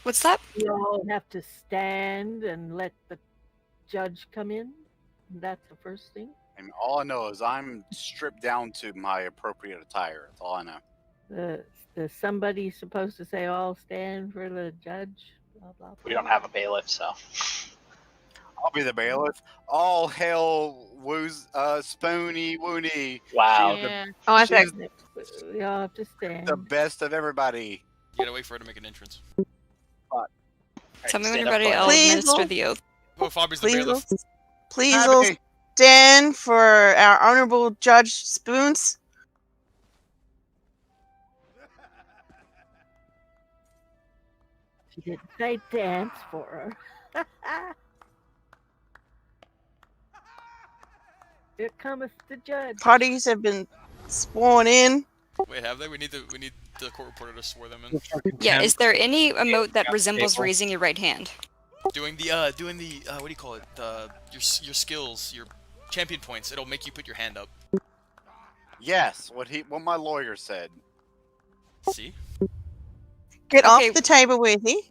What's that? You all have to stand and let the judge come in. That's the first thing. And all I know is I'm stripped down to my appropriate attire. That's all I know. Is somebody supposed to say, "All stand for the judge"? Blah blah. We don't have a bailiff, so. I'll be the bailiff. All hail Spoony Woony. Wow. Yeah. She's We all have to stand. the best of everybody. You gotta wait for her to make an entrance. Tell me when stand you're up, ready, bud. I'll Please, administer Lord. the oath. Oh, Fabi's the Please, bailiff. please, Happy. stand for our honorable Judge Spoons. She didn't say dance for her. Here cometh the judge. Parties have been sworn in. Wait, have they? We need the court reporter to swear them in. Yeah, is there any emote that Yeah, resembles table. raising your right hand? Doing the what do you call it? Your skills, your champion points. It'll make you put your hand up. Yes, what my lawyer said. See? Get Okay. off the table with you.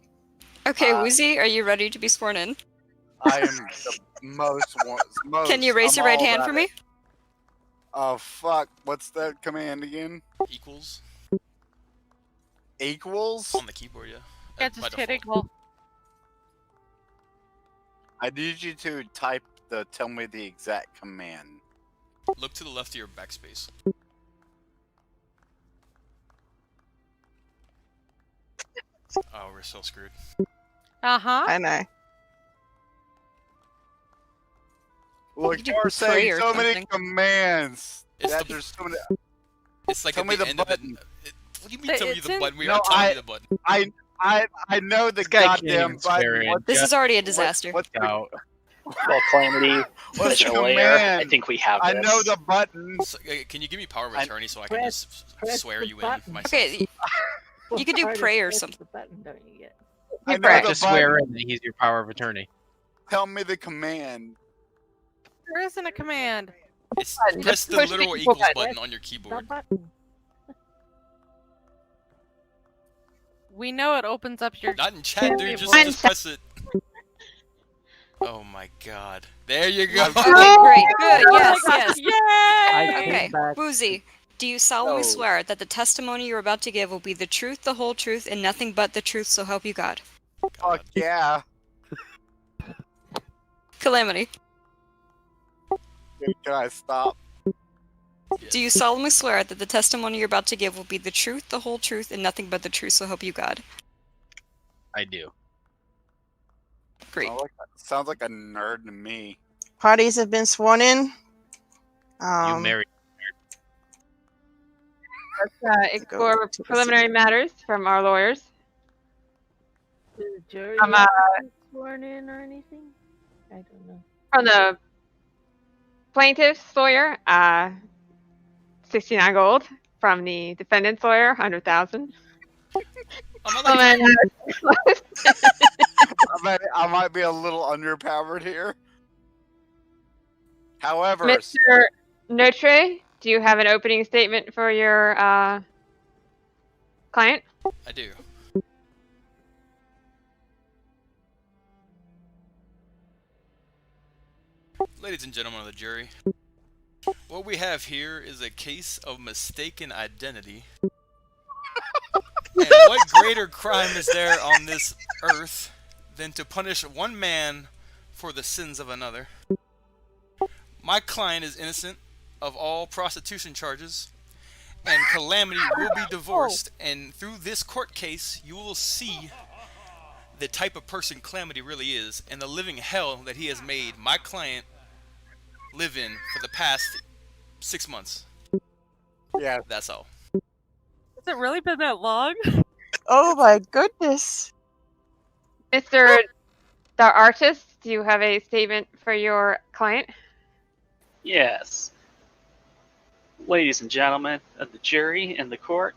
Okay, Woosie, are you ready to be sworn in? I am the most. Can you raise I'm your right all hand about for me? it. Oh fuck! What's that command again? Equals Equals. on the keyboard, yeah. Yeah, By just hit default. equal. I need you to type tell me the exact command. Look to the left of your backspace. Oh, we're so screwed. Uh-huh. I know. Look, You do you're pray saying or so many something. commands. It's That the- there's so many. It's like Tell at me the the end button. of it. What do you mean? Tell me It's the in- button. We No, are telling you the button. I know the guy can't even goddamn swear button. in. This is already a disaster. What's the, Out. Well, Calamity, what's the Mr. Lawyer, I command? think we have I this. know the button. So, can you give me power of I- attorney so I can press- just press swear the you button. in myself? Okay, You could do Part is pray or press something. The button, don't you get? I know Brett. the Just swear button. in that he's your power of attorney. Tell me the command. There isn't a command. It's Button. press Just the push the literal equal equals button. button on your The keyboard. button. We know it opens up your... Not in chat, dude. Just Mine press it. Oh my god. There you go. Okay, great, good, yes, Oh my yes. God, Yay! Okay, back. Woosie, do you solemnly No. swear that the testimony you're about to give will be the truth, the whole truth, and nothing but the truth, so help you God? Fuck yeah. Calamity, Can I stop? do you solemnly swear that the testimony you're about to give will be the truth, the whole truth, and nothing but the truth, so help you God? I do. Great. Sounds like a nerd to me. Parties have been sworn in. You married. Go For to the preliminary matters from our lawyers. Is the jury I'm, sworn in or anything? I don't know. From the plaintiff's lawyer, 69 gold. From the defendant's lawyer, 100,000. Another I might be a little underpowered here. However, Mr. Notre, do you have an opening statement for your client? I do. Ladies and gentlemen of the jury, what we have here is a case of mistaken identity. And what greater crime is there on this earth than to punish one man for the sins of another? My client is innocent of all prostitution charges, and Calamity will be divorced, and through this court case, you will see the type of person Calamity really is, and the living hell that he has made my client live in for the past 6 months. yeah, That's all. Has it really been that long? Oh my goodness. Mr. the artist, do you have a statement for your client? Yes. Ladies and gentlemen of the jury and the court,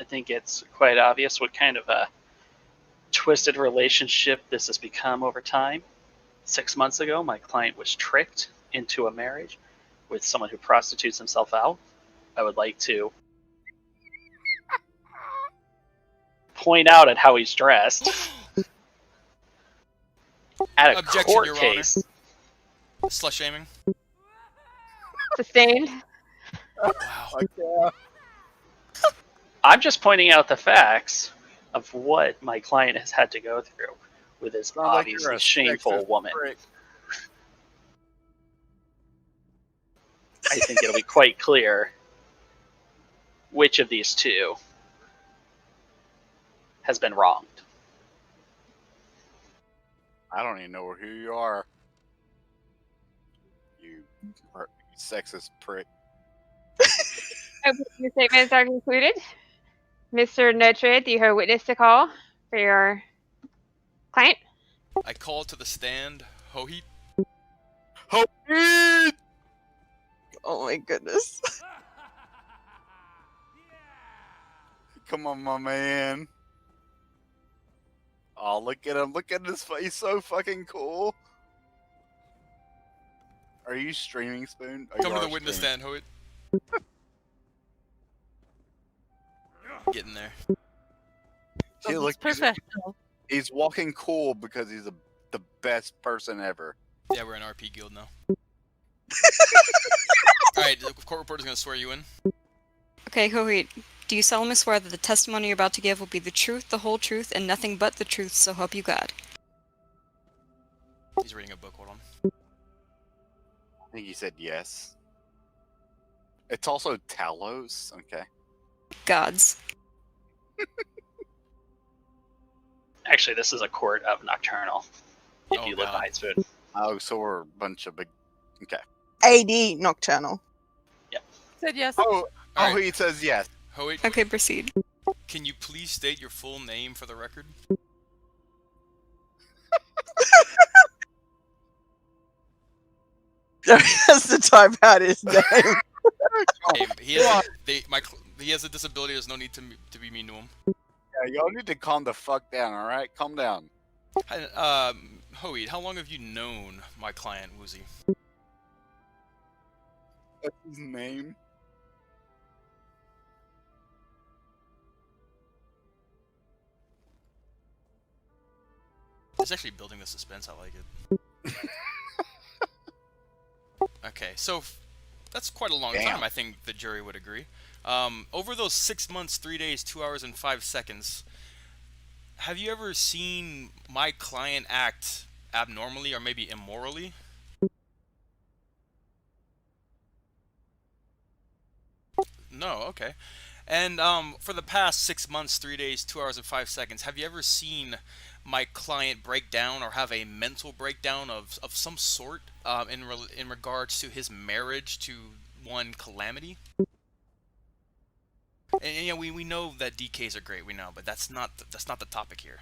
I think it's quite obvious what kind of a twisted relationship this has become over time. 6 months ago, my client was tricked into a marriage with someone who prostitutes himself out. I would like to point out at how he's dressed. At a Objection, court Your Honor. case, Slut shaming. Sustained. Wow. Okay. I'm just pointing out the facts of what my client has had to go through with this Sounds like you're obviously a shameful sexist woman. prick. I think it'll be quite clear which of these two has been wronged. I don't even know who you are. You sexist prick. Your statements are concluded. Mr. Notre, do you have a witness to call for your client? I call to the stand, Hoheat. Hoheat! Oh my goodness. Come on, my man. Oh, look at him. Look at his face. He's so fucking cool. Are you streaming, Spoon? Oh, you Come to are the witness streaming. stand, Hoheat. Get in there. See, It's look, professional. he's walking cool because he's the best person ever. Yeah, we're in RP guild now. Alright, the court reporter's gonna swear you in. Okay, Hoheat, do you solemnly swear that the testimony you're about to give will be the truth, the whole truth, and nothing but the truth, so help you God? He's reading a book, hold on. I think he said yes. It's also Talos. Okay. Gods. Actually, this is a court of Nocturnal. If Oh, you live God. by Spoon. Oh, so we're a bunch of big. Okay. AD Nocturnal. Said yes. Oh, Alright. he says yes. Hoheat, Okay, proceed. can you please state your full name for the record? That's the type out his name. Hey, he has a disability. There's no need to be mean to him. Yeah, y'all need to calm the fuck down. All right, calm down. Hi, Hoheat, how long have you known my client Woosie? What's his name? It's actually building the suspense. I like it. Okay, so that's quite a long Damn. time. I think the jury would agree. Over those 6 months, 3 days, 2 hours, and 5 seconds, have you ever seen my client act abnormally or maybe immorally? No, okay. And for the past 6 months, 3 days, 2 hours, and 5 seconds, have you ever seen my client break down or have a mental breakdown of some sort in regards to his marriage to one Calamity? And you know, we know that DKs are great, we know, but that's not the topic here.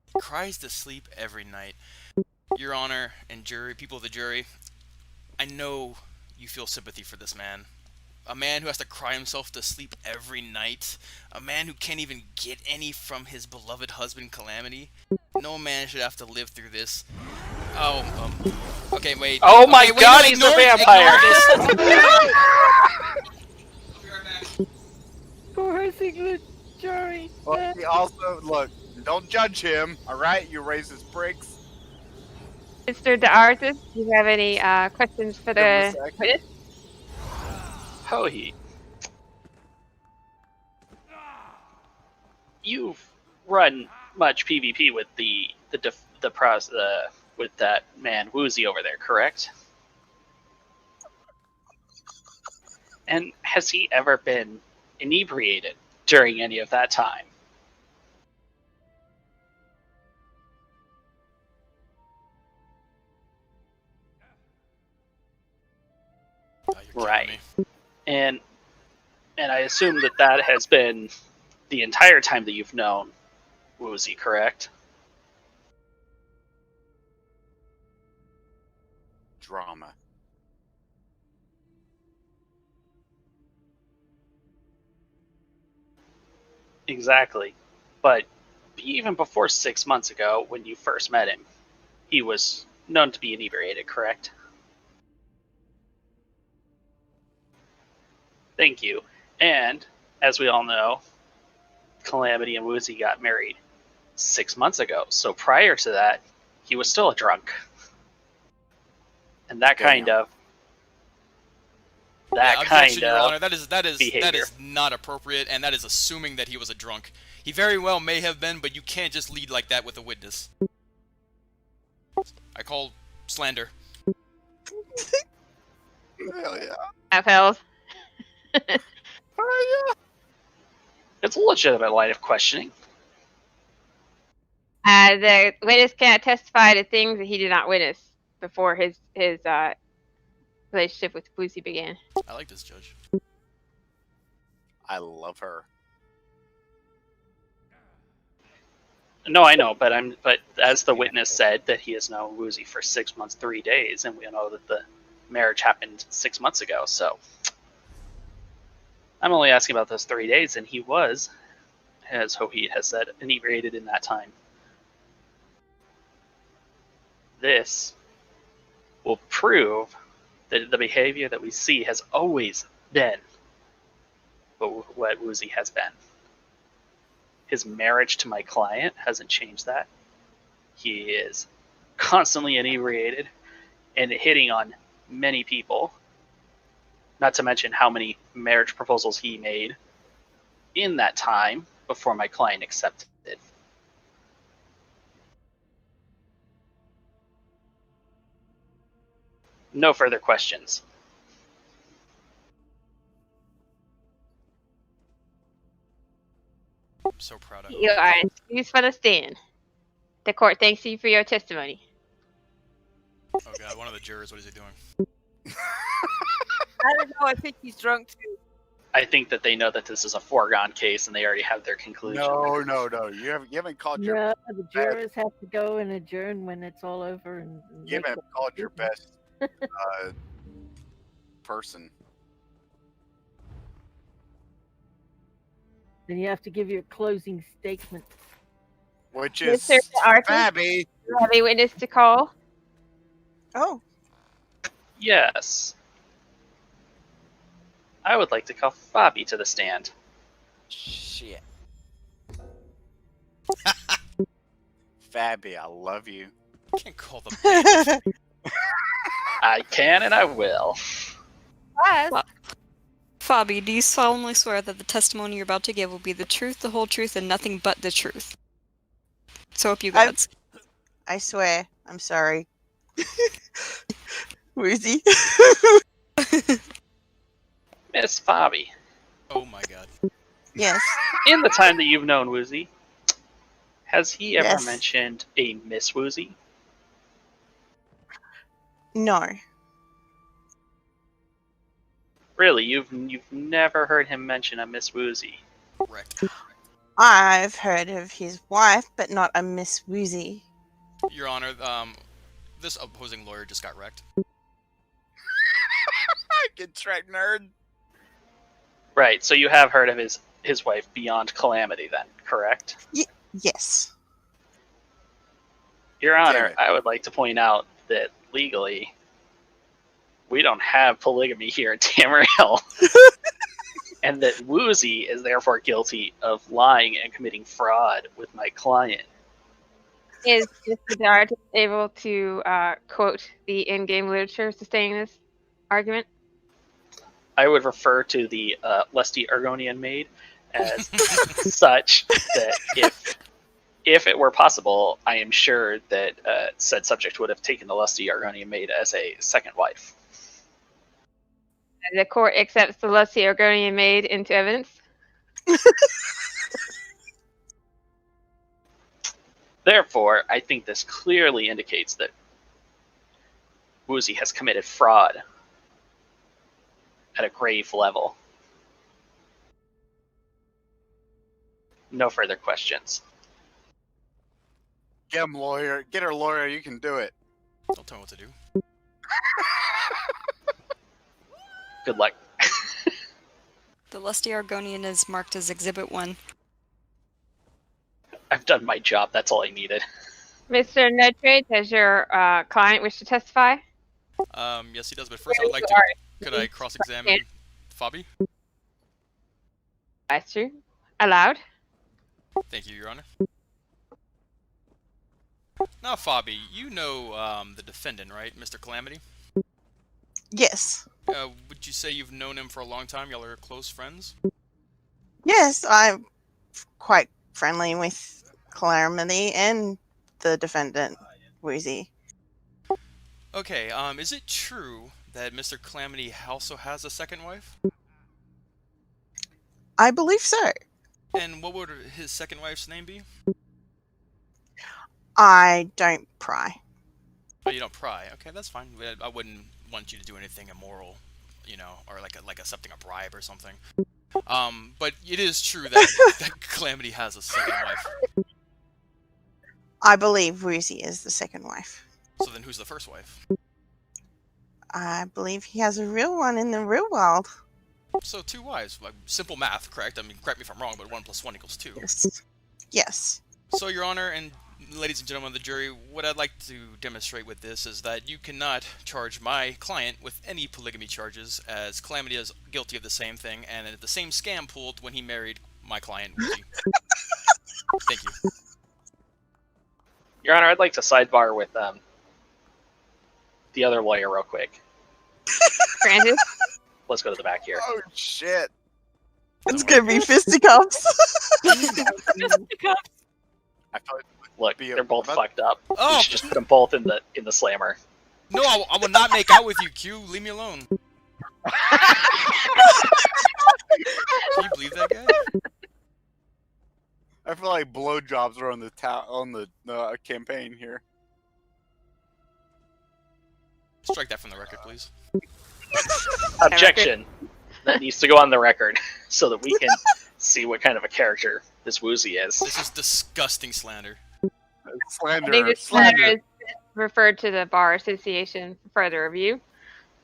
He cries to sleep every night. Your Honor and jury, people of the jury, I know you feel sympathy for this man. A man who has to cry himself to sleep every night. A man who can't even get any from his beloved husband, Calamity. No man should have to live through this. Oh, okay, wait. Oh my Okay, wait, God, no, he's a ignore- vampire! ignore this. Coercing the jury. Well, he also look. Don't judge him. All right, you racist pricks. Mr. DeArtis, do you have any questions for Give him a the sec. witness? Hoheat. You've run much PvP with with that man Woosie over there, correct? And has he ever been inebriated during any of that time? Oh, you're killing Right. me. And I assume that has been the entire time that you've known Woosie, correct? Drama. Exactly. But even before 6 months ago, when you first met him, he was known to be inebriated, correct? Thank you. And, as we all know, Calamity and Woosie got married 6 months ago. So prior to that, he was still a drunk. And that kind Damn. of that Objection, kind Your of Honor. That behavior. is not appropriate, and that is assuming that he was a drunk. He very well may have been, but you can't just lead like that with a witness. I call slander. Hell yeah. Upheld. It's a legitimate line of questioning. The witness cannot testify to things that he did not witness before his relationship with Woosie began. I like this judge. I love her. No, I know, but as the witness said that he has known Woosie for 6 months, 3 days, and we know that the marriage happened 6 months ago. So I'm only asking about those 3 days, and he was, as Hoheed has said, inebriated in that time. This will prove that the behavior that we see has always been what Woosie has been. His marriage to my client hasn't changed that. He is constantly inebriated and hitting on many people, not to mention how many marriage proposals he made in that time before my client accepted it. No further questions. I'm so proud of You him. are excused for the stand. The court thanks you for your testimony. Oh god, one of the jurors, what is he doing? I don't know. I think he's drunk too. I think that they know that this is a foregone case and they already have their conclusion. No. You haven't called your No, the jurors have to go and adjourn when it's all over. And you make haven't the called your decision. best person. Then you have to give your closing statement. Which is Mr. Arthur, Fabby. you have a witness to call. Oh, Yes. I would like to call Fabi to the stand. Shit. Fabby, I love you. Can't call the bailiff. I can and I will. Yes. Fabi, do you solemnly swear that the testimony you're about to give will be the truth, the whole truth, and nothing but the truth? So help you gods. I swear. I'm sorry. Woozy. Miss Fabi, Oh my god. Yes. in the time that you've known Woozie, has he ever Yes. mentioned a Miss Woozie? No. Really, you've never heard him mention a Miss Woozie? Correct. I've heard of his wife, but not a Miss Woozy. Your Honor, this opposing lawyer just got wrecked. Get track nerd. Right, so you have heard of his wife beyond Calamity then, correct? Yes. Your Damn Honor, it. I would like to point out that legally, we don't have polygamy here in Tamriel. And that Woozie is therefore guilty of lying and committing fraud with my client. Is Mr. Dart able to quote the in-game literature sustaining this argument? I would refer to the lusty Argonian maid as such that if it were possible, I am sure that said subject would have taken the lusty Argonian maid as a second wife. The court accepts the lusty Argonian maid into evidence. Therefore, I think this clearly indicates that Woozie has committed fraud at a grave level. No further questions. Get him, lawyer. Get her, lawyer. You can do it. Don't tell me what to do. Good luck. The lusty Argonian is marked as Exhibit 1. I've done my job. That's all I needed. Mr. Nutrate, does your client wish to testify? Yes, he does. But first, I'd like to. Could I cross-examine Fabi? That's true. Allowed. Thank you, Your Honor. Now, Fabi, you know the defendant, right, Mr. Calamity? Yes. Would you say you've known him for a long time? Y'all are close friends? Yes, I'm quite friendly with Calamity and the defendant, Woosie. Okay, is it true that Mr. Calamity also has a second wife? I believe so. And what would his second wife's name be? I don't pry. Oh, you don't pry. Okay, that's fine. I wouldn't want you to do anything immoral, you know, or like accepting a bribe or something. But it is true that Calamity has a second wife. I believe Woosie is the second wife. So then who's the first wife? I believe he has a real one in the real world. So 2 wives. Like, simple math, correct? I mean, correct me if I'm wrong, but 1 + 1 = 2. Yes. Yes. So, Your Honor, and ladies and gentlemen of the jury, what I'd like to demonstrate with this is that you cannot charge my client with any polygamy charges, as Calamity is guilty of the same thing, and the same scam pulled when he married my client, Woosie. Thank you. Your Honor, I'd like to sidebar with the other lawyer real quick. Granted. Let's go to the back here. Oh shit! It's gonna be fisticuffs. I feel like Look, Be a- they're both but- fucked up. Oh! We should just put them both in the slammer. No, I will not make out with you, Q. Leave me alone. Can you believe that guy? I feel like blowjobs are on the campaign here. Strike that from the record, please. Objection. That needs to go on the record so that we can see what kind of a character this Woosie is. This is disgusting slander. I think Slander. this matter Slander. is referred to the Bar Association for further review.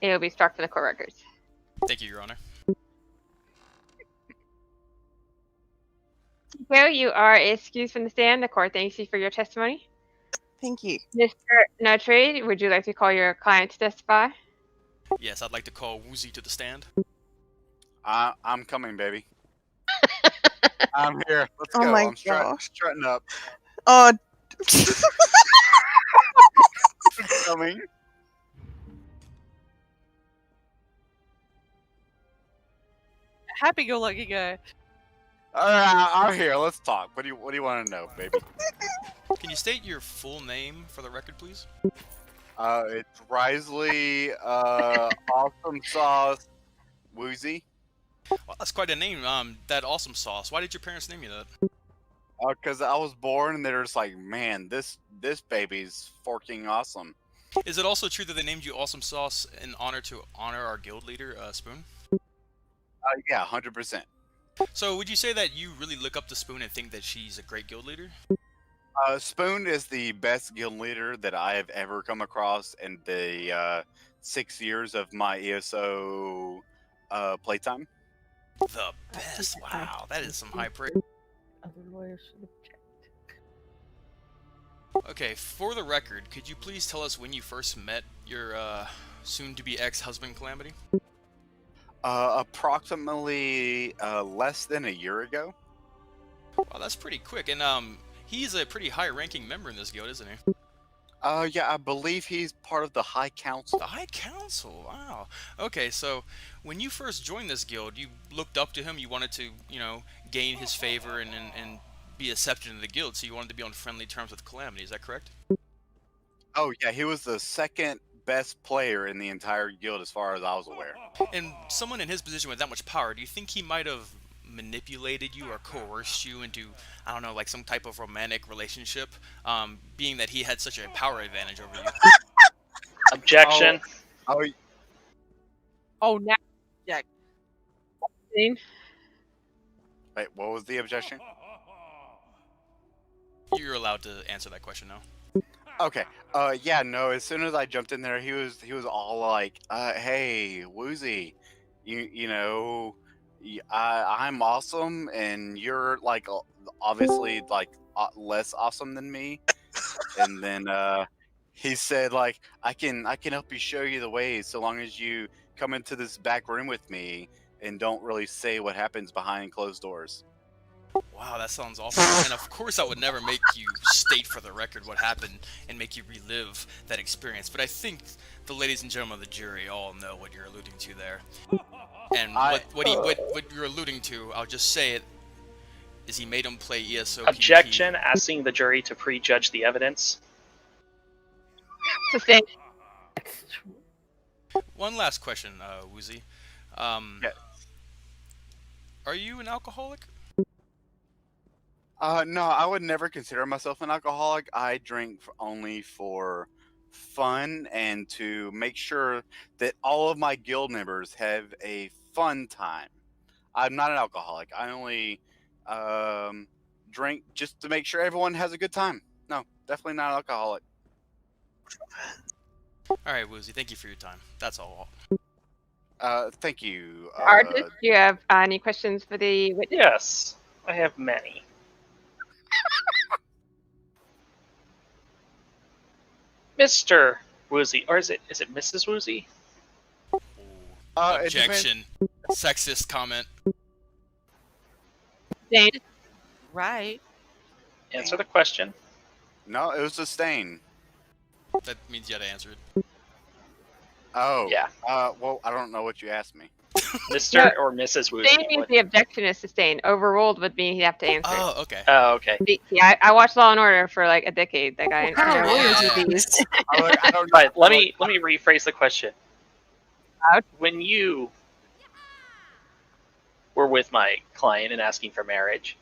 It will be struck from the court records. Thank you, Your Honor. So you are excused from the stand. The court thanks you for your testimony. Thank you. Mr. Notre, would you like to call your client to testify? Yes, I'd like to call Woosie to the stand. I'm coming, baby. I'm here. Let's Oh go. my I'm gosh. strutting up. Oh, Coming. Happy-go-lucky guy. I'm here. Let's talk. What do you want to know, baby? Can you state your full name for the record, please? It's Risley, Awesome Sauce, Woosie. Well, that's quite a name. That Awesome Sauce. Why did your parents name you that? Because I was born and they're just like, man, this baby's forking awesome. Is it also true that they named you Awesome Sauce in honor our guild leader, Spoon? Yeah, 100%. So would you say that you really look up to Spoon and think that she's a great guild leader? Spoon is the best guild leader that I have ever come across in the 6 years of my ESO playtime. The best. Wow, that is some high praise. Other lawyers should have checked. Okay, for the record, could you please tell us when you first met your soon-to-be ex-husband, Calamity? Approximately less than a year ago. Wow, that's pretty quick. And he's a pretty high-ranking member in this guild, isn't he? Yeah, I believe he's part of the High Council. The High Council, wow. Okay, so when you first joined this guild, you looked up to him, you wanted to, you know, gain his favor and be accepted in the guild, so you wanted to be on friendly terms with Calamity, is that correct? Oh, yeah, he was the second best player in the entire guild as far as I was aware. And someone in his position with that much power, do you think he might have manipulated you or coerced you into, I don't know, like some type of romantic relationship, being that he had such a power advantage over you? Objection. Oh, Oh, now. Dean? wait, what was the objection? You're allowed to answer that question now. Okay. Yeah, no, as soon as I jumped in there, he was all like, hey, Woosie, you know, I'm awesome, and you're like obviously like less awesome than me. And then he said like, I can help you show you the way so long as you come into this back room with me and don't really say what happens behind closed doors. Wow, that sounds awful. And of course, I would never make you state for the record what happened and make you relive that experience. But I think the ladies and gentlemen of the jury all know what you're alluding to there. And what you're alluding to, I'll just say it, is he made him play ESOP. Objection, asking the jury to prejudge the evidence. Sustained. One last question, Woosie. Yeah. Are you an alcoholic? No, I would never consider myself an alcoholic. I drink only for fun and to make sure that all of my guild members have a fun time. I'm not an alcoholic. I only drink just to make sure everyone has a good time. No, definitely not an alcoholic. All right, Woosie, thank you for your time. That's all. Thank you. Artist, do you have any questions for the witness? Yes, I have many. Mr. Woosie, or is it Mrs. Woosie? Objection. Sexist comment. Sustained. Right. Answer the question. No, it was a stain. That means you had to answer it. Oh. Yeah. Well, I don't know what you asked me. Mr. or Mrs. Woosie? Sustained means What? the objection is sustained. Overruled would mean he'd have to answer. Oh, okay. Oh, okay. See, I watched Law and Order for like a decade. That guy. What kind of lawyers are these? I don't Right, let me rephrase the question. Out. When you were with my client and asking for marriage,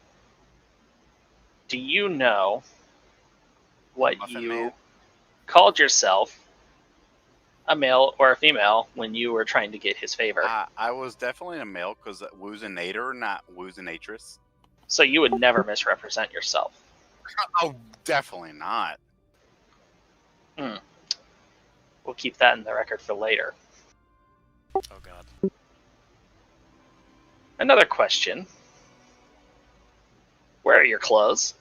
do you know what Muffin you Man. called yourself, a male or a female, when you were trying to get his favor? I was definitely a male because woozinator, not woozinatress. So you would never misrepresent yourself. Oh, definitely not. We'll keep that in the record for later. Oh, God. Another question. Where are your clothes?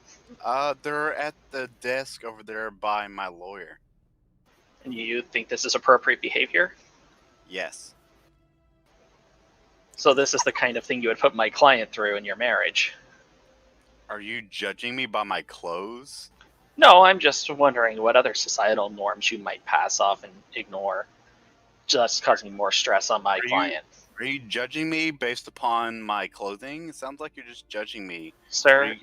They're at the desk over there by my lawyer. And you think this is appropriate behavior? Yes. So this is the kind of thing you would put my client through in your marriage. Are you judging me by my clothes? No, I'm just wondering what other societal norms you might pass off and ignore, just causing more stress on my client. Are you judging me based upon my clothing? It sounds like you're just judging me. Sir,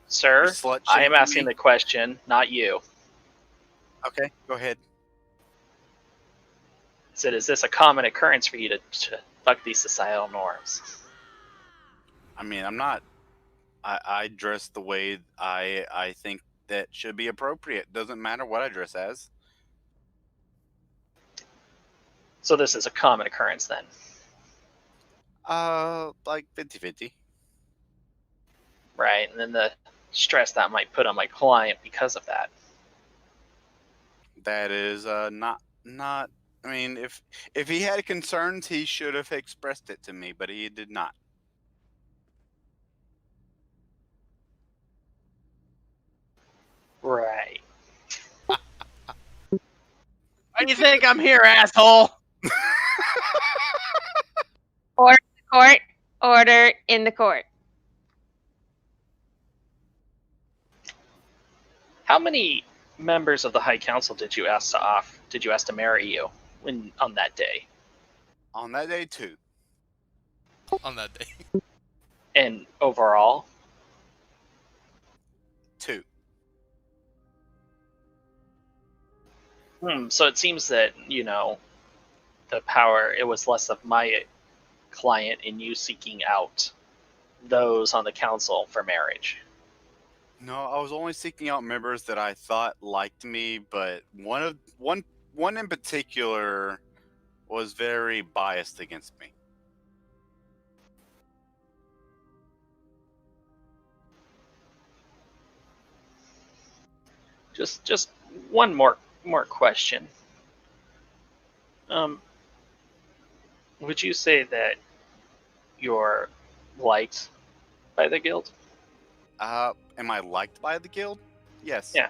Sir, I am asking the question, not you. Okay, go ahead. Is this a common occurrence for you to buck these societal norms? I mean, I'm not. I dress the way I think that should be appropriate. Doesn't matter what I dress as. So this is a common occurrence then? Like 50-50. Right, and then the stress that might put on my client because of that. That is not. I mean, if he had concerns, he should have expressed it to me, but he did not. Right. Why do you think I'm here, asshole? Order in the court. Order in the court. How many members of the High Council did you ask to marry you on that day? On that day, 2. On that day. And overall? 2. So it seems that, the power, it was less of my client in you seeking out those on the council for marriage. No, I was only seeking out members that I thought liked me, but one in particular was very biased against me. Just one more question. Would you say that you're liked by the guild? Am I liked by the guild? Yes. Yeah.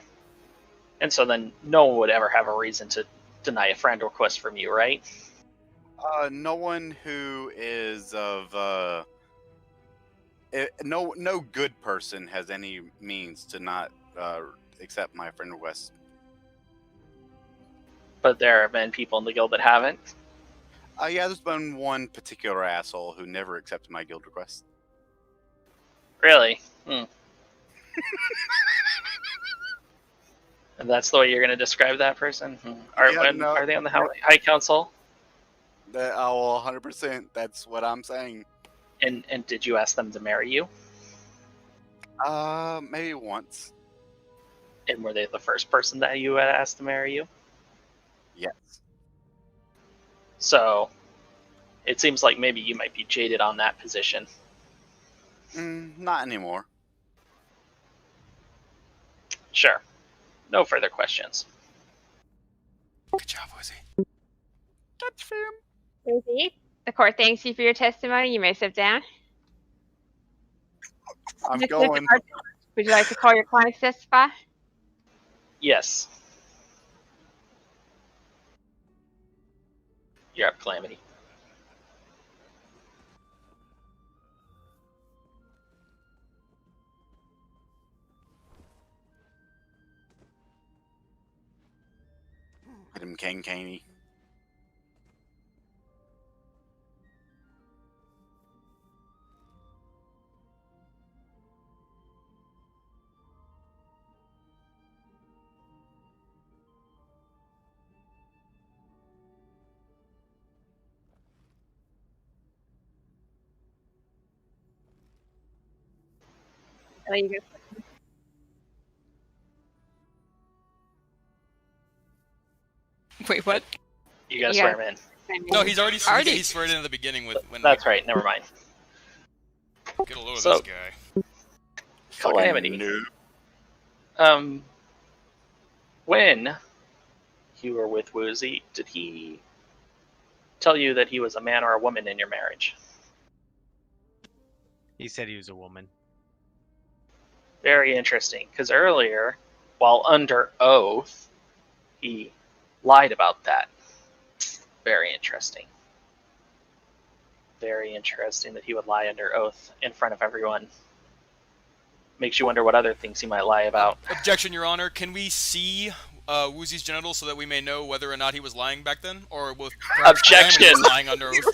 And so then no one would ever have a reason to deny a friend request from you, right? No one who is of no good person has any means to not accept my friend request. But there have been people in the guild that haven't. Yeah, there's been one particular asshole who never accepted my guild request. Really? And that's the way you're going to describe that person? Are they on the High Council? Oh, 100%. That's what I'm saying. And did you ask them to marry you? Maybe once. And were they the first person that you had asked to marry you? Yes. So, it seems like maybe you might be jaded on that position. Not anymore. Sure. No further questions. Good job, Woosie. That's fair. Rosie, the court thanks you for your testimony. You may sit down. I'm Mr. going. Dart, would you like to call your client to testify? Yes. You're up, Calamity. Adam Caney. Oh, you go. Wait, what? You gotta You swear gotta- him in. No, he's already Already- he's sweared in at the beginning with when. That's right, never mind. Get a load of So- this guy. Calamity. Fucking noob. When you were with Woosie, did he tell you that he was a man or a woman in your marriage? He said he was a woman. Very interesting, because earlier, while under oath, he lied about that. Very interesting. Very interesting that he would lie under oath in front of everyone. Makes you wonder what other things he might lie about. Objection, Your Honor. Can we see Woosie's genitals so that we may know whether or not he was lying back then, or with Objection! lying under oath?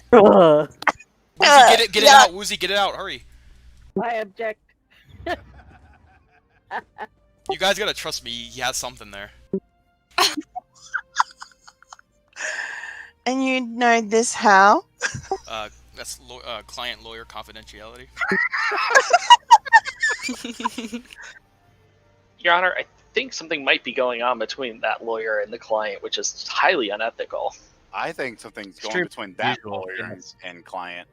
Woosie, get it out. Woosie, get it out. Hurry. I object. You guys gotta trust me. He has something there. And you know this how? That's client-lawyer confidentiality. Your Honor, I think something might be going on between that lawyer and the client, which is highly unethical. I think something's going Extreme between that usual, lawyer yes. and client.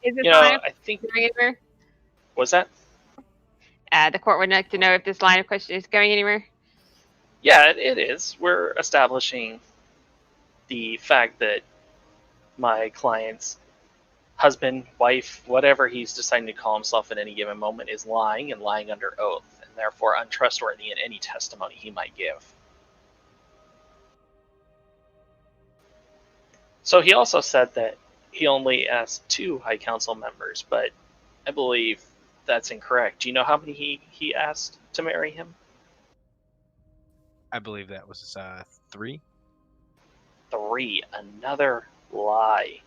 Is this You know, line I think... going anywhere? What's that? The court would like to know if this line of question is going anywhere. Yeah, it is. We're establishing the fact that my client's husband, wife, whatever he's deciding to call himself at any given moment, is lying and lying under oath, and therefore untrustworthy in any testimony he might give. So he also said that he only asked 2 High Council members, but I believe that's incorrect. Do you know how many he asked to marry him? I believe that was 3. 3. Another lie.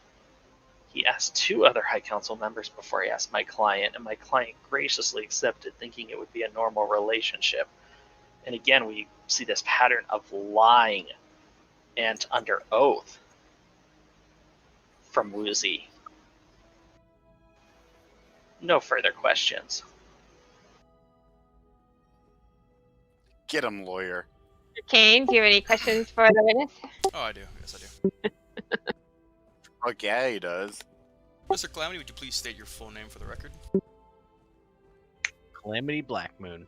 He asked 2 other High Council members before he asked my client, and my client graciously accepted, thinking it would be a normal relationship. And again, we see this pattern of lying and under oath from Woosie. No further questions. Get him, lawyer. Kane, do you have any questions for the witness? Oh, I do. Yes, I do. Fuck yeah, he does. Mr. Calamity, would you please state your full name for the record? Calamity Blackmoon.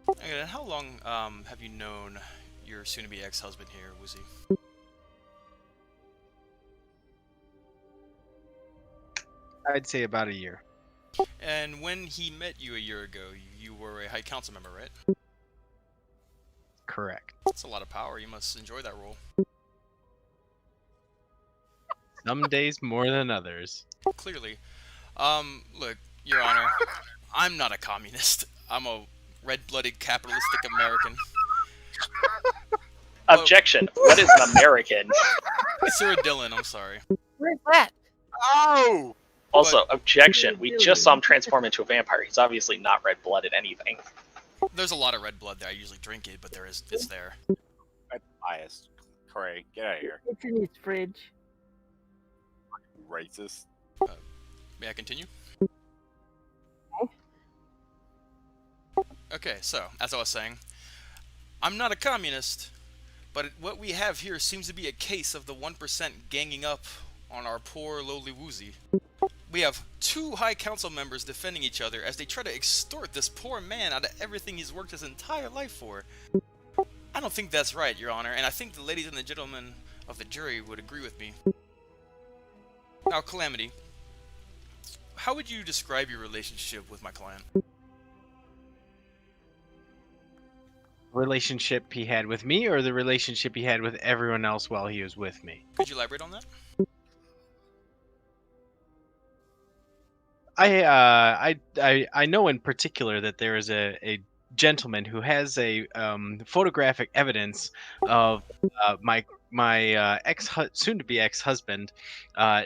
Okay, and how long have you known your soon-to-be ex-husband here, Woosie? I'd say about a year. And when he met you a year ago, you were a High Council member, right? Correct. That's a lot of power. You must enjoy that role. Some days more than others. Clearly. Look, Your Honor, I'm not a communist. I'm a red-blooded capitalistic American. Objection. What is an American? Sarah Dillon, I'm sorry. Where's that? Oh! Also, objection. We just saw him transform into a vampire. He's obviously not red-blooded anything. There's a lot of red blood there. I usually drink it, but it's there. That's biased. Cray, get out of here. It's in his fridge. Racist. May I continue? Okay, so, as I was saying, I'm not a communist, but what we have here seems to be a case of the 1% ganging up on our poor, lowly Woosie. We have 2 High Council members defending each other as they try to extort this poor man out of everything he's worked his entire life for. I don't think that's right, Your Honor, and I think the ladies and the gentlemen of the jury would agree with me. Now, Calamity, how would you describe your relationship with my client? Relationship he had with me, or the relationship he had with everyone else while he was with me? Could you elaborate on that? I know in particular that there is a gentleman who has a photographic evidence of my soon to be ex-husband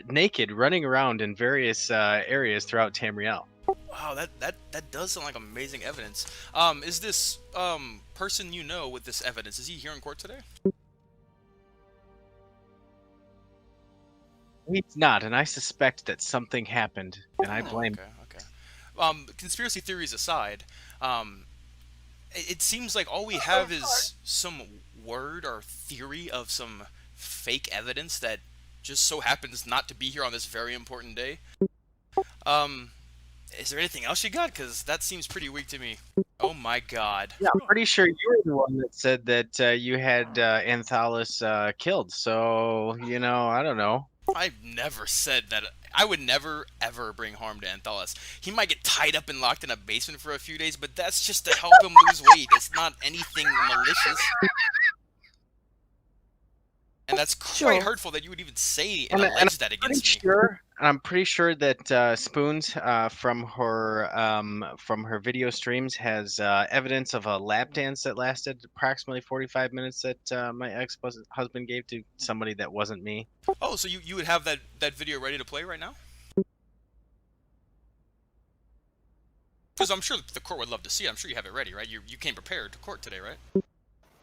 naked running around in various areas throughout Tamriel. Wow, that does sound like amazing evidence. Is this person you know with this evidence, is he here in court today? He's not, and I suspect that something happened, and I blame. Okay. Conspiracy theories aside, it seems like all we have is some word or theory of some fake evidence that just so happens not to be here on this very important day. Is there anything else you got? Because that seems pretty weak to me. Oh my god. Yeah, I'm pretty sure you were the one that said that you had Anthalos killed, so, you know, I don't know. I've never said that. I would never, ever bring harm to Anthalos. He might get tied up and locked in a basement for a few days, but that's just to help him lose weight. It's not anything malicious. And that's quite hurtful that you would even say and allege that against me. I'm pretty sure that Spoons from her video streams has evidence of a lap dance that lasted approximately 45 minutes that my ex-husband gave to somebody that wasn't me. Oh, so you would have that video ready to play right now? Because I'm sure the court would love to see it. I'm sure you have it ready, right? You came prepared to court today, right?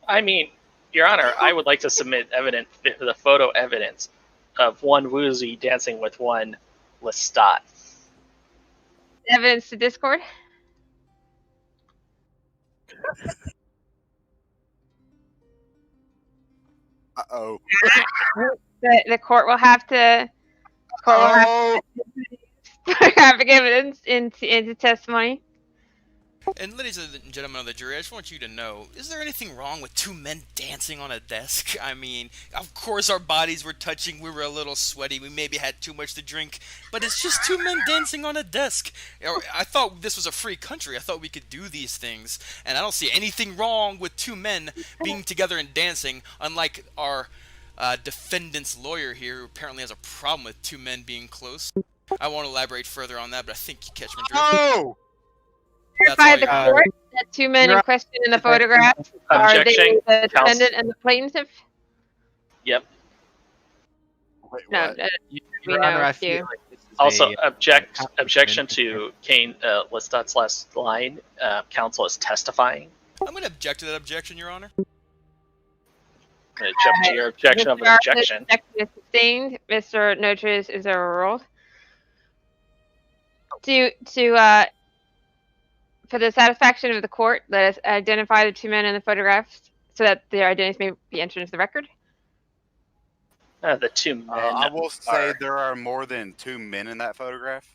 I mean, Your Honor, I would like to submit the photo evidence of one Woosie dancing with one Lestat. Evidence to Discord? Uh-oh. The court will have to photographic evidence into testimony. And ladies and gentlemen of the jury, I just want you to know, is there anything wrong with 2 men dancing on a desk? I mean, of course our bodies were touching, we were a little sweaty, we maybe had too much to drink, but it's just 2 men dancing on a desk. I thought this was a free country, I thought we could do these things, and I don't see anything wrong with 2 men being together and dancing, unlike our defendant's lawyer here, who apparently has a problem with 2 men being close. I won't elaborate further on that, but I think you catch my drift. Oh! Clarify the court that 2 men in question in the photograph are Objection. the defendant and the plaintiff. Yep. Wait, No, what? we know too. Also, objection to Kane Lestat's last line. Counsel is testifying. I'm going to object to that objection, Your Honor. I'm going to jump to your objection of an objection. Objection is sustained. Mr. Notres is overruled. For the satisfaction of the court, let us identify the 2 men in the photographs so that their identities may be entered into the record. The 2 men. I will say there are more than 2 men in that photograph.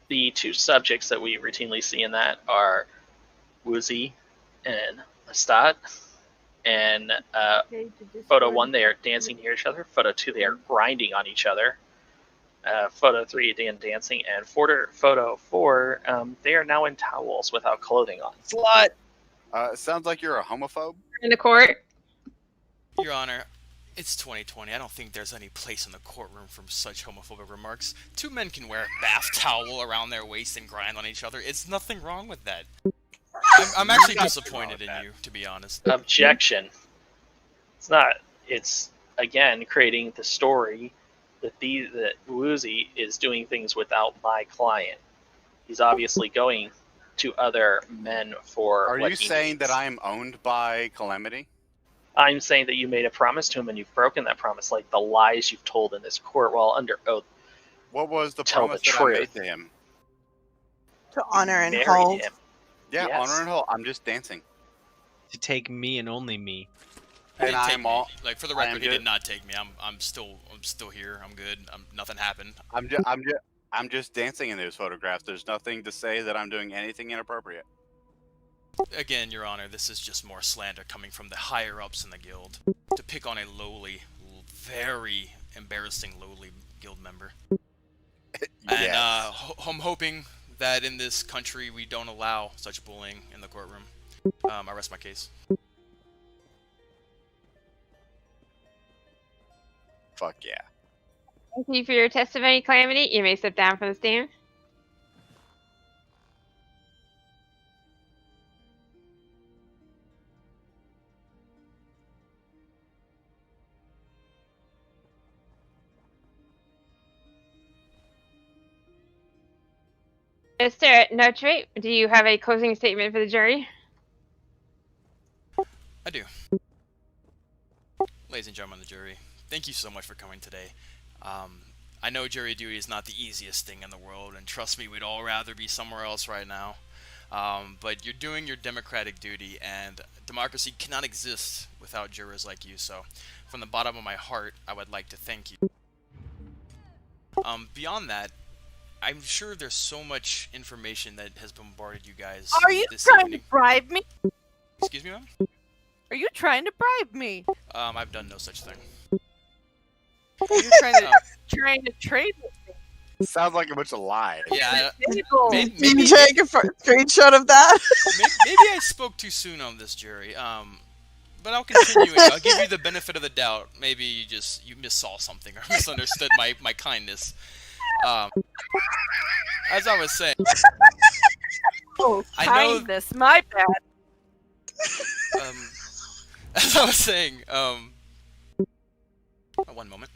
The 2 subjects that we routinely see in that are Woosie and Lestat. And photo 1, they are dancing near each other. Photo 2, they are grinding on each other. Photo 3, Dan dancing, and photo 4, they are now in towels without clothing on. Slut! Sounds like you're a homophobe. In the court. Your Honor, it's 2020. I don't think there's any place in the courtroom for such homophobic remarks. Two men can wear a bath towel around their waist and grind on each other. It's nothing wrong with that. I'm actually disappointed in you, to be honest. Objection. It's not. It's, again, creating the story that Woosie is doing things without my client. He's obviously going to other men for Are what you he saying needs. that I am owned by Calamity? I'm saying that you made a promise to him and you've broken that promise, like the lies you've told in this court while under oath. What was the Tell promise the that I made truth. to him? To honor and Marry hold. him. Yeah, Yes. honor and hold. I'm just dancing. To take me and only me. He And didn't take I'm me. all. Like, for the I am record, he good. did not take me. I'm still here. I'm good. Nothing happened. I'm just dancing in those photographs. There's nothing to say that I'm doing anything inappropriate. Again, Your Honor, this is just more slander coming from the higher ups in the guild to pick on a lowly, very embarrassing lowly guild member. And Yes. I'm hoping that in this country we don't allow such bullying in the courtroom. I rest my case. Fuck yeah. Thank you for your testimony, Calamity. You may step down from the stand. Mr. Notre, do you have a closing statement for the jury? I do. Ladies and gentlemen of the jury, thank you so much for coming today. I know jury duty is not the easiest thing in the world, and trust me, we'd all rather be somewhere else right now. But you're doing your democratic duty, and democracy cannot exist without jurors like you. So, from the bottom of my heart, I would like to thank you. Beyond that, I'm sure there's so much information that has bombarded you guys Are you this trying evening. to bribe me? Excuse me, ma'am? Are you trying to bribe me? I've done no such thing. Are you trying to trade with me? Sounds like a bunch of lies. Yeah, Table. maybe, Can you take a screenshot of that? maybe I spoke too soon on this, jury. But I'll continue. I'll give you the benefit of the doubt. Maybe you missaw something or misunderstood my kindness. As I was saying, Oh, I know- kindness. My bad. as I was saying, one moment.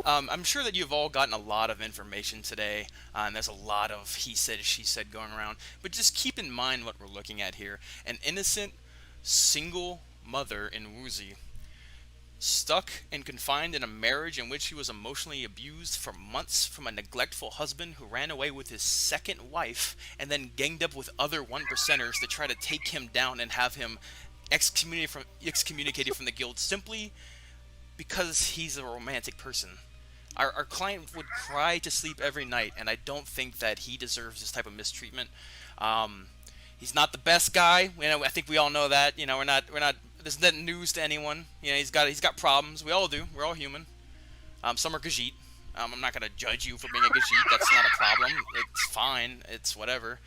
I'm sure that you've all gotten a lot of information today, and there's a lot of he said, she said going around. But just keep in mind what we're looking at here. An innocent, single mother in Woosie, stuck and confined in a marriage in which he was emotionally abused for months from a neglectful husband who ran away with his second wife and then ganged up with other one-percenters to try to take him down and have him excommunicated from the guild simply because he's a romantic person. Our client would cry to sleep every night, and I don't think that he deserves this type of mistreatment. He's not the best guy. I think we all know that. We're not. This isn't news to anyone. He's got problems. We all do. We're all human. Some are Gajit. I'm not gonna judge you for being a Gajit. That's not a problem. It's fine. It's whatever.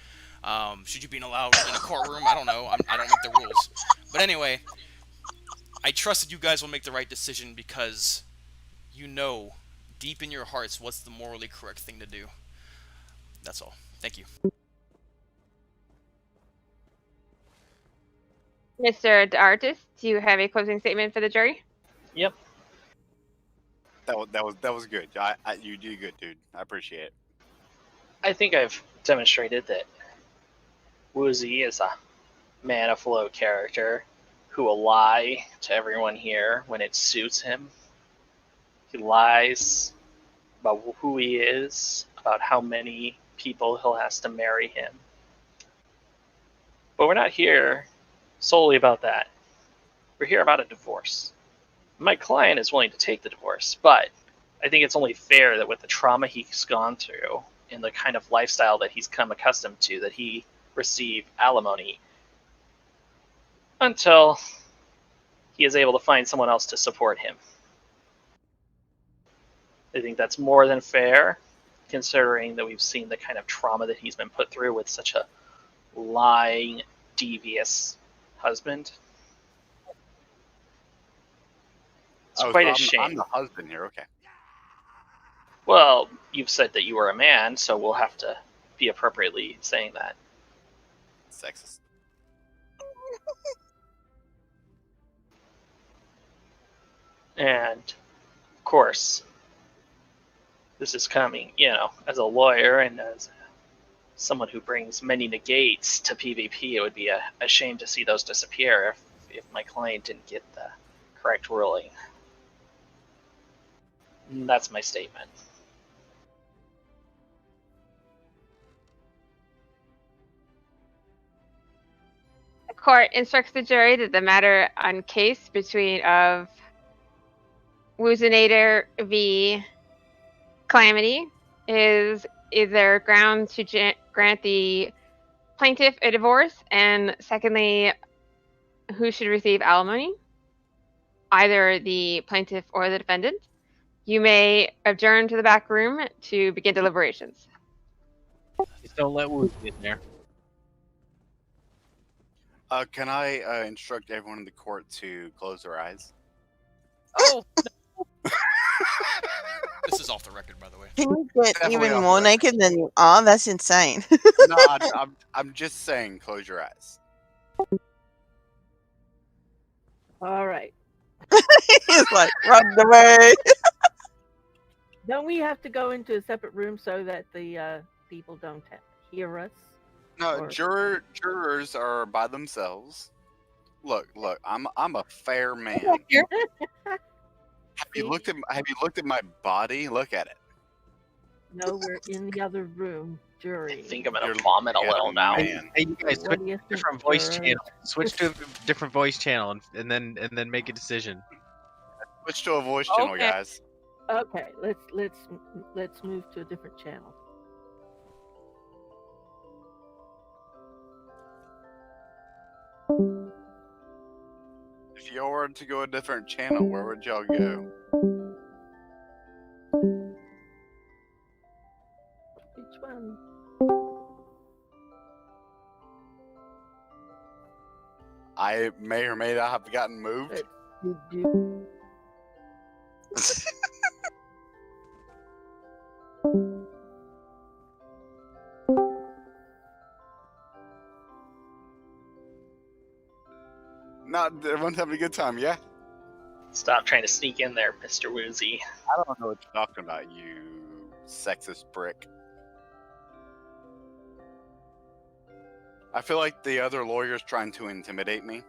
Should you be allowed in a courtroom? I don't know. I don't make the rules. But anyway, I trust that you guys will make the right decision because you know deep in your hearts what's the morally correct thing to do. That's all. Thank you. Mr. the artist, do you have a closing statement for the jury? Yep. That was good. You do good, dude. I appreciate it. I think I've demonstrated that Woosie is a man-afloat character who will lie to everyone here when it suits him. He lies about who he is, about how many people he'll have to marry him. But we're not here solely about that. We're here about a divorce. My client is willing to take the divorce, but I think it's only fair that with the trauma he's gone through and the kind of lifestyle that he's come accustomed to, that he receive alimony until he is able to find someone else to support him. I think that's more than fair, considering that we've seen the kind of trauma that he's been put through with such a lying, devious husband. It's quite a shame. I'm the husband here. Okay. Well, you've said that you were a man, so we'll have to be appropriately saying that. Sexist. And, of course, this is coming, as a lawyer and as someone who brings many negates to PvP, it would be a shame to see those disappear if my client didn't get the correct ruling. And that's my statement. The court instructs the jury that the matter on case between of Woosinator v. Calamity is either ground to grant the plaintiff a divorce, and secondly, who should receive alimony, either the plaintiff or the defendant. You may adjourn to the back room to begin deliberations. Just don't let Woosie in there. Can I instruct everyone in the court to close their eyes? Oh, This is off the record, by the way. Can you get Definitely even off more the record. naked than you are? That's insane. No, I'm just saying, close your eyes. All right. He's like, run away. Don't we have to go into a separate room so that the people don't hear us? No, Or- jurors are by themselves. Look, I'm a fair man. Here. Have you looked at my body? Look at it. No, we're in the other room, I jury. think I'm gonna You're vomit a looking at little now. man. Hey, you guys, What switch do you to a think, different voice jurors? channel. Switch to a different voice channel, and then make a decision. Switch to a voice channel, Okay. guys. Okay, let's move to a different channel. If you were to go a different channel, where would y'all go? Which one? I may or may not have gotten moved. Did you? Not everyone's having a good time, yeah? Stop trying to sneak in there, Mr. Woozy. I don't know what you're talking about, you sexist prick. I feel like the other lawyer's trying to intimidate me.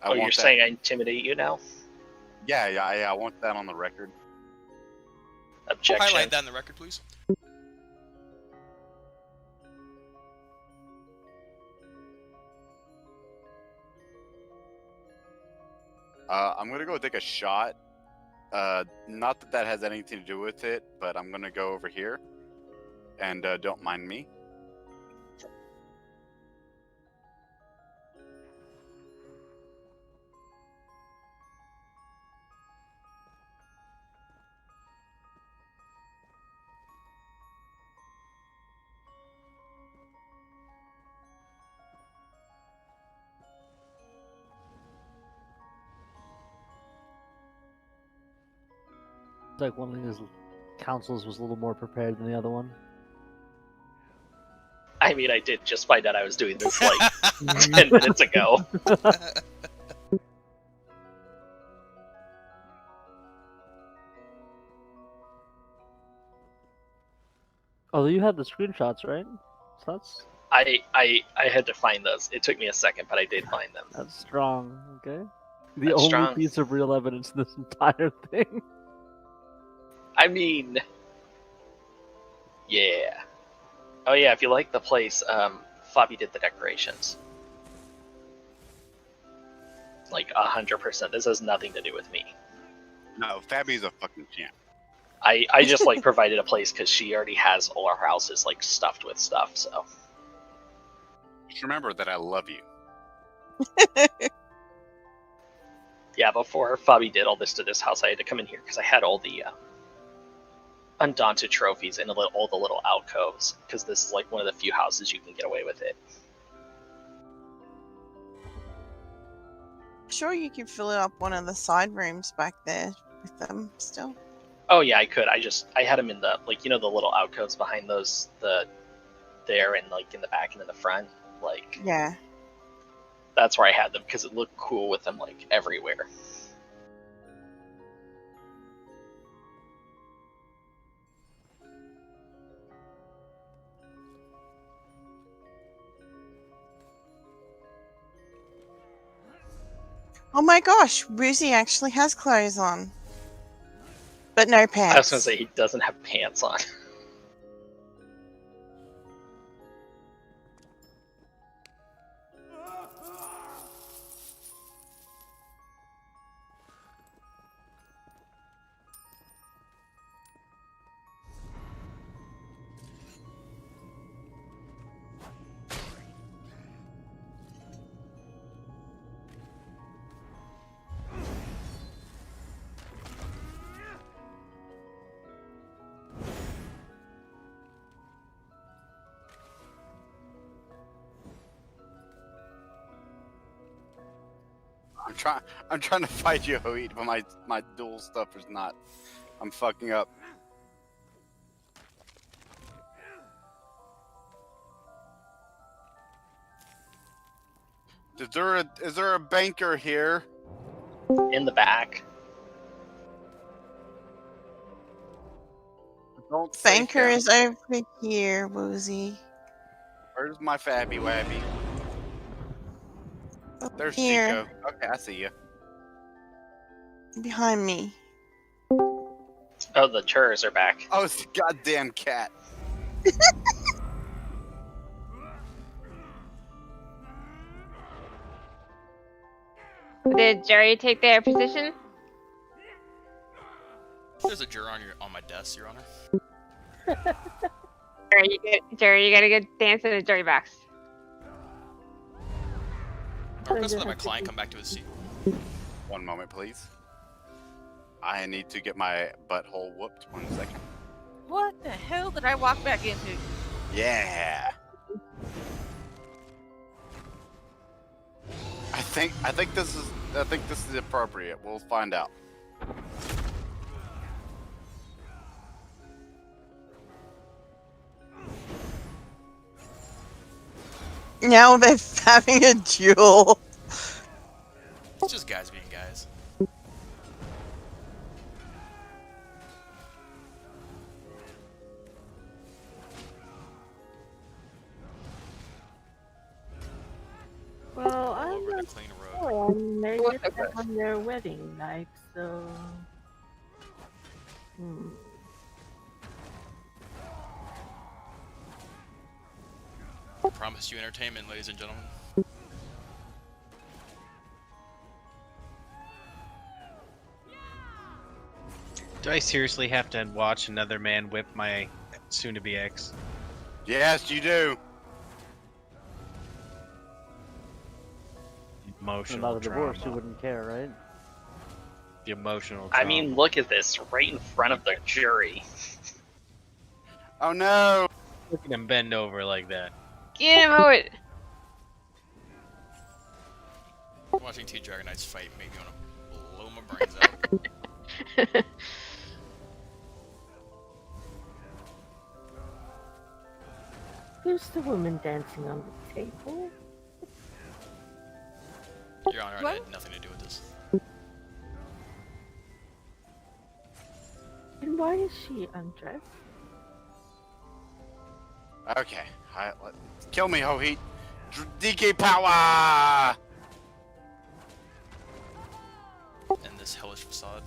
I You're want that- saying I intimidate you now? Yeah, I want that on the record. Objection. Highlight that in the record, please. I'm gonna go take a shot. Not that that has anything to do with it, but I'm gonna go over here. And don't mind me. Like one of his counsels was a little more prepared than the other one. I mean, I did just find out I was doing this like 10 minutes ago. Although you had the screenshots, right? So I had to find those. It took me a second, but I did find them. that's strong. Okay. The That's only strong. piece of real evidence in this entire thing. I mean, yeah. Oh yeah, if you like the place, Fabi did the decorations. Like 100%. This has nothing to do with me. No, Fabi's a fucking champ. I just like provided a place because she already has all our houses like stuffed with stuff. So Just remember that I love you. yeah, before Fabi did all this to this house, I had to come in here because I had all the undaunted trophies in all the little alcoves, because this is like one of the few houses you can get away with it. Sure, you could fill it up one of the side rooms back there with them still. Oh yeah, I could. I had them in the the little alcoves behind those there and like in the back and in the front. Like Yeah. that's where I had them because it looked cool with them like everywhere. Oh my gosh, Woosie actually has clothes on. But no pants. I was gonna say he doesn't have pants on. I'm trying to fight you, Hoit, but my dual stuff is not. I'm fucking up. Is there a banker here? In the back. Don't say Banker him. is over here, Woosie. Where's my Fabby Wabby? There's Here. Chico. Okay, I see you. Behind me. Oh, the churrs are back. Oh, it's the goddamn cat. Did Jerry take their position? There's a juror on my desk, Your Honor. Jerry, you got a good dance in the jury box. I request that my client come back to his seat. One moment, please. I need to get my butthole whooped. 1 second. What the hell did I walk back into? Yeah. I think this is appropriate. We'll find out. Now they're having a duel. It's just guys being guys. Well, I'm Over to not clean a road. sure. They did that on their wedding night, so. Promise you entertainment, ladies and gentlemen. Do I seriously have to watch another man whip my soon-to-be ex? Yes, you do. Emotional About a divorce, you trauma. wouldn't care, right? The emotional I trauma. mean, look at this right in front of the jury. Oh no. Look at him bend over like that. Get him out! Watching T Dragonites fight made me want to blow my brains out. Who's the woman dancing on the table? Your Honor, I had nothing to do with this. And why is she undressed? Okay. Kill me, Hoheat. DK power. And this hellish facade.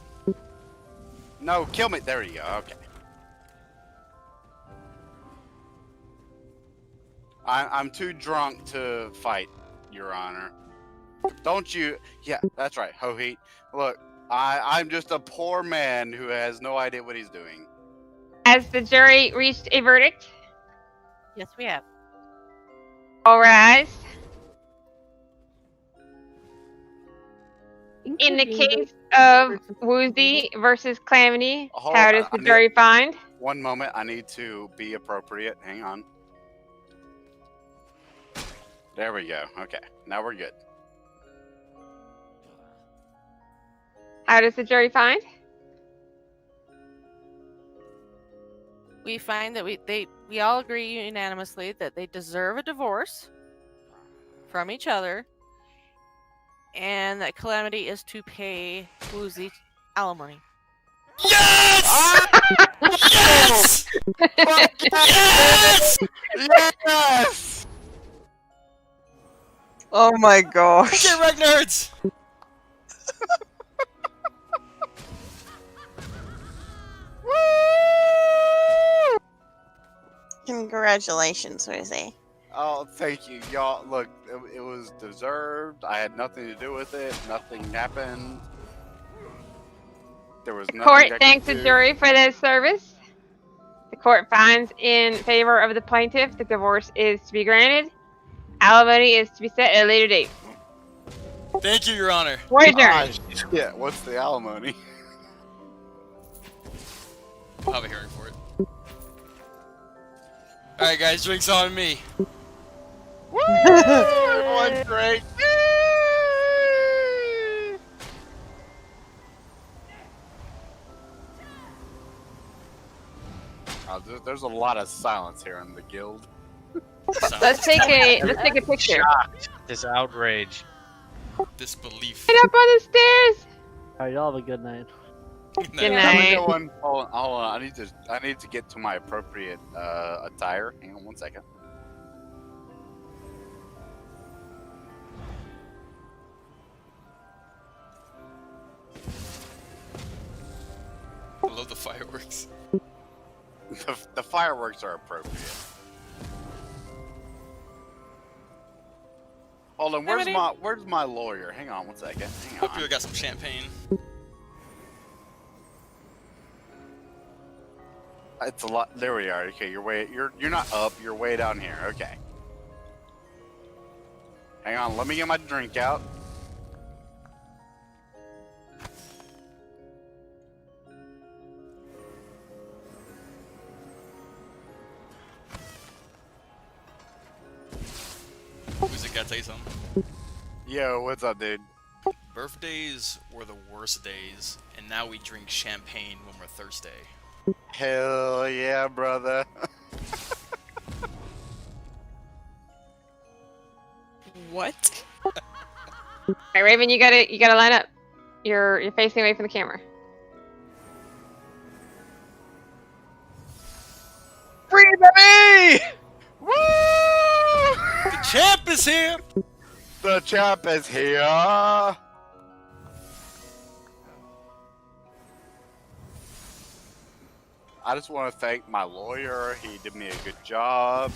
No, kill me. There you go. Okay. I'm too drunk to fight, Your Honor. Don't you? Yeah, that's right, Hoheat. Look, I'm just a poor man who has no idea what he's doing. Has the jury reached a verdict? Yes, we have. All rise. In In the Thinking case of versus- Woosie versus Calamity, Hold how on, does the I need- jury find? One moment, I need to be appropriate. Hang on. There we go. Okay, now we're good. How does the jury find? We find that we all agree unanimously that they deserve a divorce from each other, and that Calamity is to pay Woosie alimony. Yes! Yes! Yes! Yes! Oh my gosh. Okay, Reg Nerds! Congratulations, Woosie. Oh, thank you, y'all. Look, it was deserved. I had nothing to do with it. Nothing happened. There was nothing. Court I could thanks the do. jury for their service. The court finds in favor of the plaintiff the divorce is to be granted. Alimony is to be set at a later date. Thank you, Your Honor. We're adjourned. Yeah, what's the alimony? I'll have a hearing for it. Alright, guys, drinks on me. Everyone's great. There's a lot of silence here in the guild. Let's take a picture. Shocked. This outrage. Disbelief. Get up on the stairs. Alright, y'all have a good night. Good I'm night. going. Hold on. I need to get to my appropriate attire. Hang on one second. I love the fireworks. The fireworks are appropriate. Hold on, where's my lawyer? Hang on one second. Hang Hope on. you got some champagne. It's a lot. There we are. Okay, you're not up. You're way down here. Okay. Hang on. Let me get my drink out. Who's it? Gotta tell you something. Yo, what's up, dude? Birthdays were the worst days, and now we drink champagne when we're thirsty. Hell yeah, brother. What? Alright, Raven, you gotta line up. You're facing away from the camera. Free baby! Woo! The champ is here! The champ is here. I just want to thank my lawyer. He did me a good job.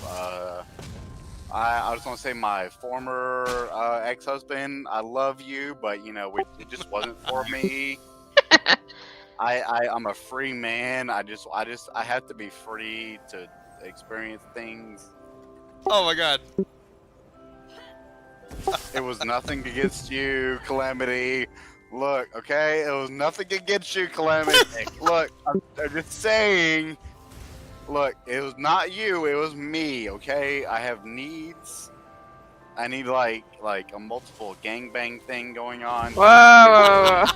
I just want to say my former ex-husband, I love you, but you know, it just wasn't for me. I'm a free man. I have to be free to experience things. Oh my god. It was nothing against you, Calamity. Look, okay? It was nothing against you, Calamity. Look, I'm just saying. Look, it was not you, it was me, okay? I have needs. I need like a multiple gangbang thing going on. Whoa!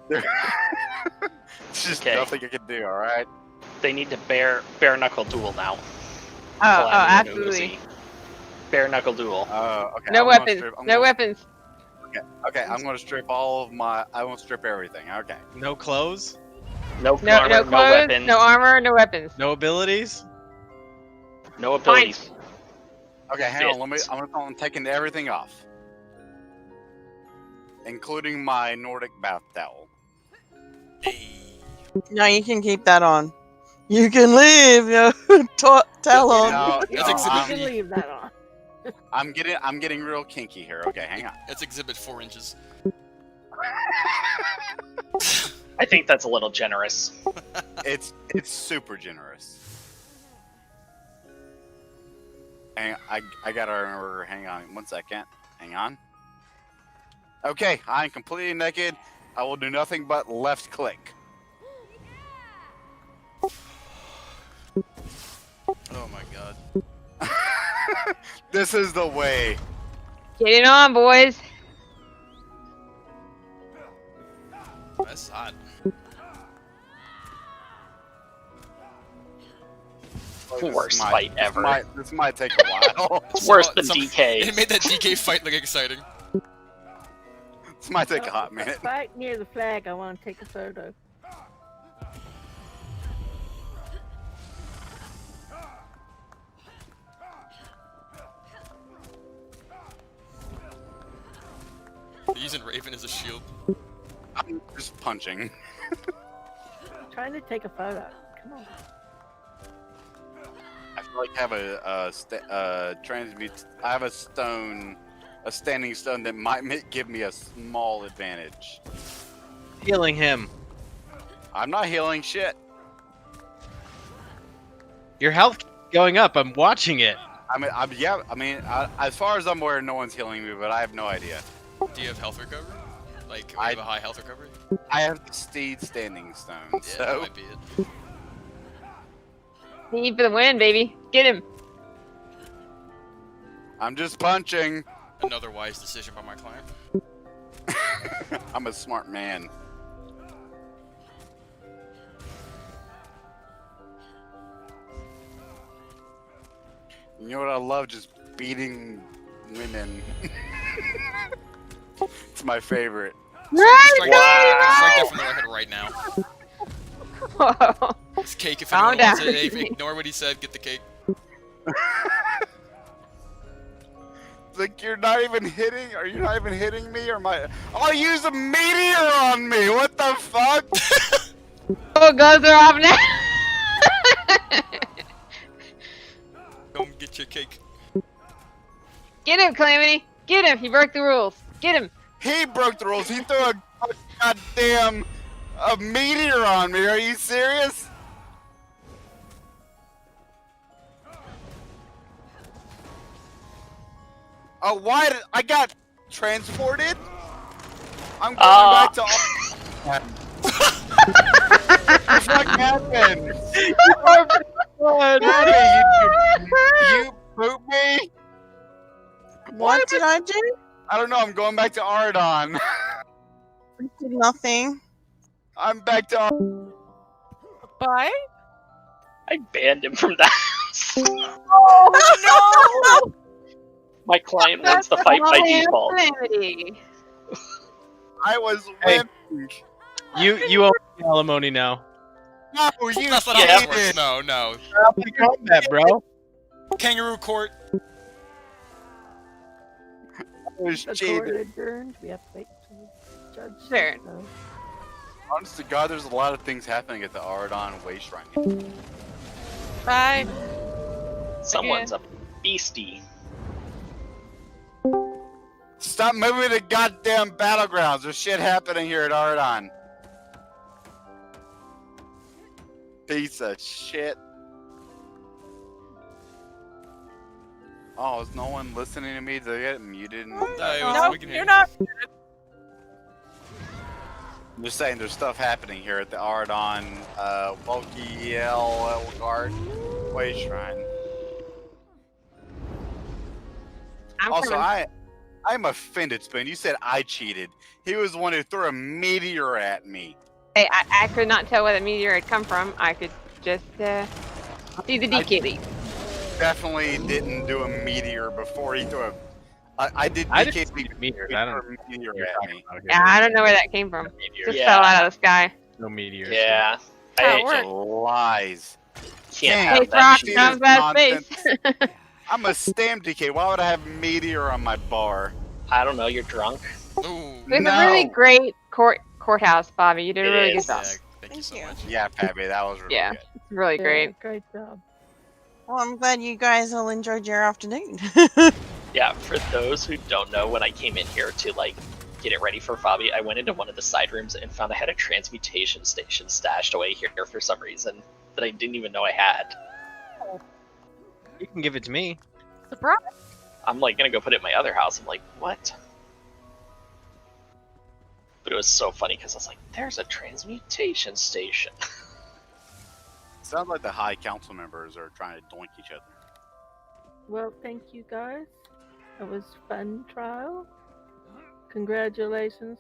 There's just Okay. nothing I can do, alright? They need to bare knuckle duel now. Oh, Calamity and absolutely. Woosie. Bare knuckle duel. Okay. No I'm gonna weapons. strip- I'm No gonna- weapons. Okay, I'm gonna strip I won't strip everything, okay. No clothes? No No armor, clothes. no weapons, No armor. No weapons. No abilities? no abilities. Okay, hang on. Fists. I'm taking everything off, including my Nordic bath towel. Hey. No, you can keep that on. You can leave your towel on. No, That's no, exhibit You I'm, can leave that on. I'm getting real kinky here. Okay, hang on. That's exhibit 4 inches. I think that's a little generous. It's super generous. I gotta remember. Hang on, 1 second. Hang on. Okay, I'm completely naked. I will do nothing but left click. Oh my god. This is the way. Get it on, boys. That's hot. Worst fight ever. This might take a while. It's worse than DK. It made that DK fight look exciting. This might take a hot minute. Right near the flag, I want to take a photo. Using Raven as a shield. I'm just punching. I'm trying to take a photo. Come on. I feel like I have I have a standing stone that might give me a small advantage. Healing him. I'm not healing shit. Your health keeps going up. I'm watching it. As far as I'm aware, no one's healing me, but I have no idea. Do you have health recovery? Like, I have a high health recovery? I have the Steed Standing Stone, Yeah, so... that might be it. Need for the win, baby. Get him. I'm just punching. Another wise decision by my client. I'm a smart man. You know what I love? Just beating women. It's my favorite. Strike that from the record right now. Whoa. It's cake if Calm anyone wants down. it. Hey, ignore what he said, get the cake. Like, you're not even hitting? Are you not even hitting me? Or my... I'll use a meteor on me! What the fuck? Oh, guns are off now. Come get your cake. Get him, Calamity. Get him. He broke the rules. Get him. He broke the rules. He threw a goddamn meteor on me. Are you serious? Oh, why did I got transported? I'm going back to. What the fuck happened? You poop me? What did I do? I don't know. I'm going back to Ardon. I did nothing. I'm back to. Bye. I banned him from the house. Oh no! My client wants the fight by default. Calamity. I was Hey. winning. You owe me alimony now. No, you That's not how this cheated. works. No, no. Combat, bro. Kangaroo court. I was The cheated. court adjourned. We have to wait till the judge says Sure. so. Honest to God, there's a lot of things happening at the Ardon Way Shrine. Bye. Someone's a beastie. Stop moving to goddamn battlegrounds. There's shit happening here at Ardon. Piece of shit. Oh, is no one listening to me? Did I get muted? No, we can hear you're you. not. I'm just saying there's stuff happening here at the Ardon, Bulky Elgard Way Shrine. Also, I'm offended, Spoon. You said I cheated. He was the one who threw a meteor at me. Hey, I could not tell where the meteor had come from. I could just see the DK lead. Definitely didn't do a meteor before he threw a. I did I DK didn't see the meteors. I don't threw a meteor You're at talking me. about here. Yeah, I don't know where that came from. Just Yeah. fell out of the sky. No meteors. Yeah. How it I works. Lies. can't Hey, have Hey, that Frost, shit. comes that space. I'm a stam DK. Why would I have meteor on my bar? I don't know, you're drunk. Ooh. It was No. a really great courthouse, Bobby. You did a It really is. good job. Yeah, thank you so much. Yeah, Pappy, that was really Yeah. good. It's really great. Yeah, great job. Well, I'm glad you guys all enjoyed your afternoon. Yeah, for those who don't know, when I came in here to like get it ready for Fabi, I went into one of the side rooms and found I had a transmutation station stashed away here for some reason that I didn't even know I had. You can give it to me. Surprise. I'm like gonna go put it in my other house. I'm like, what? But it was so funny because I was like, "There's a transmutation station." Sounds like the high council members are trying to doink each other. Well, thank you guys. It was fun trial. Congratulations.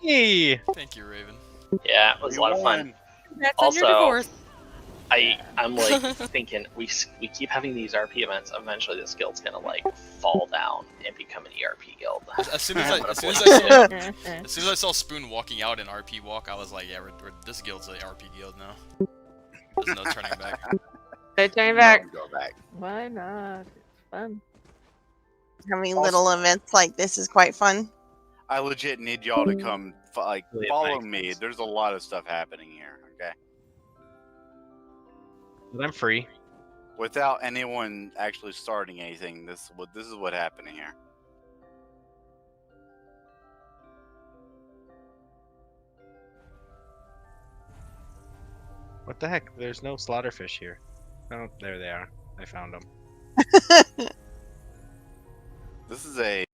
Hey. Thank you, Raven. Yeah, it was a lot of fun. Congrats on your Also, divorce. I'm like thinking we keep having these RP events. Eventually, this guild's gonna like fall down and become an ERP guild. As soon as I saw Spoon walking out in RP walk, I was like, yeah, this guild's an RP guild now. There's no turning back. No turning back. Go back. Why not? It's fun. Having little events like this is quite fun. I legit need y'all to come, Really follow makes me. sense. There's a lot of stuff happening here, okay? But I'm free. Without anyone actually starting anything, this is what happened here. What the heck? There's no slaughterfish here. Oh, there they are. I found them. This is a